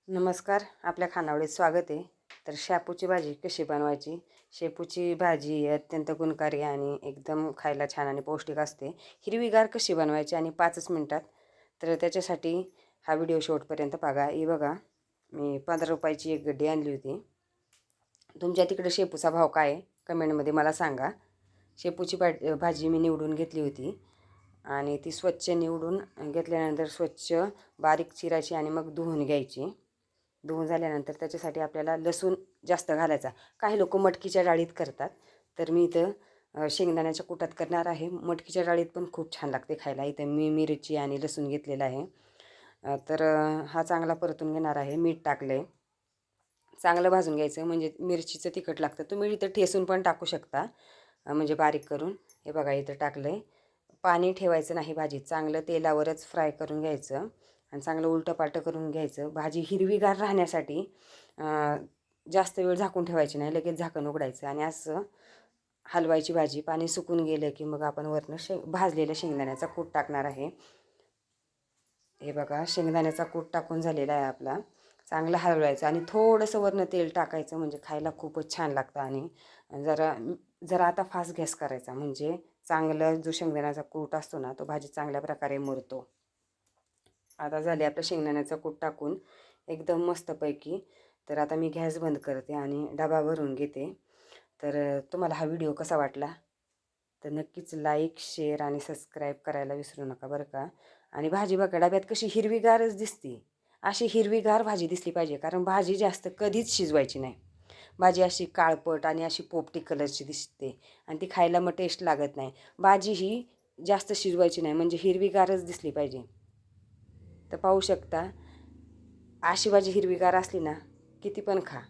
नमस्कार. आपल्या खानावळीत स्वागत आहे. तर शेपूची भाजी कशी बनवायची? शेपूची भाजी अत्यंत गुणकारी आणि एकदम खायला छान आणि पौष्टिक असते. हिरवीगार कशी बनवायची आणि 5च मिनिटात. तर त्याच्यासाठी हा व्हिडिओ शेवटपर्यंत बघा. ही बघा, मी 15 रुपयाची एक गड्डी आणली होती. तुमच्या तिकडे शेपूचा भाव काय आहे कमेंटमध्ये मला सांगा. शेपूची भाजी मी निवडून घेतली होती आणि ती स्वच्छ निवडून घेतल्यानंतर स्वच्छ बारीक चिरायची आणि मग धुवून घ्यायची. धुवून झाल्यानंतर त्याच्यासाठी आपल्याला लसूण जास्त घालायचा. काही लोक मटकीच्या डाळीत करतात, तर मी इथं शेंगदाण्याच्या कुटात करणार आहे. मटकीच्या डाळीत पण खूप छान लागते खायला. इथं मी मिरची आणि लसूण घेतलेला आहे. तर हा चांगला परतून घेणार आहे. मीठ टाकलं आहे. चांगलं भाजून घ्यायचं, म्हणजे मिरचीचं तिखट लागतं. तुम्ही इथं ठेसून पण टाकू शकता, म्हणजे बारीक करून. हे बघा, इथं टाकलं आहे. पाणी ठेवायचं नाही भाजीत. चांगलं तेलावरच फ्राय करून घ्यायचं आणि चांगलं उलटंपालटं करून घ्यायचं. भाजी हिरवीगार राहण्यासाठी जास्त वेळ झाकून ठेवायची नाही, लगेच झाकण उघडायचं आणि असं हलवायची भाजी. पाणी सुकून गेलं की मग आपण वरनं भाजलेलं शेंगदाण्याचा कूट टाकणार आहे. हे बघा, शेंगदाण्याचा कूट टाकून झालेला आहे आपला. चांगलं हलवायचं आणि थोडंसं वरनं तेल टाकायचं, म्हणजे खायला खूपच छान लागतं. आणि जरा जरा आता फास्ट गॅस करायचा, म्हणजे चांगलं जो शेंगदाण्याचा कूट असतो ना, तो भाजी चांगल्या प्रकारे मुरतो. आता झाले आपलं शेंगदाण्याचा कूट टाकून एकदम मस्तपैकी. तर आता मी गॅस बंद करते आणि डबा भरून घेते. तर तुम्हाला हा व्हिडिओ कसा वाटला तर नक्कीच लाईक, शेअर आणि सबस्क्राईब करायला विसरू नका बरं का. आणि भाजी बघा, डब्यात कशी हिरवीगारच दिसते. अशी हिरवीगार भाजी दिसली पाहिजे, कारण भाजी जास्त कधीच शिजवायची नाही. भाजी अशी काळपट आणि अशी पोपटी कलरची दिसते आणि ती खायला मग टेस्ट लागत नाही. भाजी ही जास्त शिजवायची नाही, म्हणजे हिरवीगारच दिसली पाहिजे. तर पाहू शकता, अशी भाजी हिरवीगार असली ना, किती पण खा.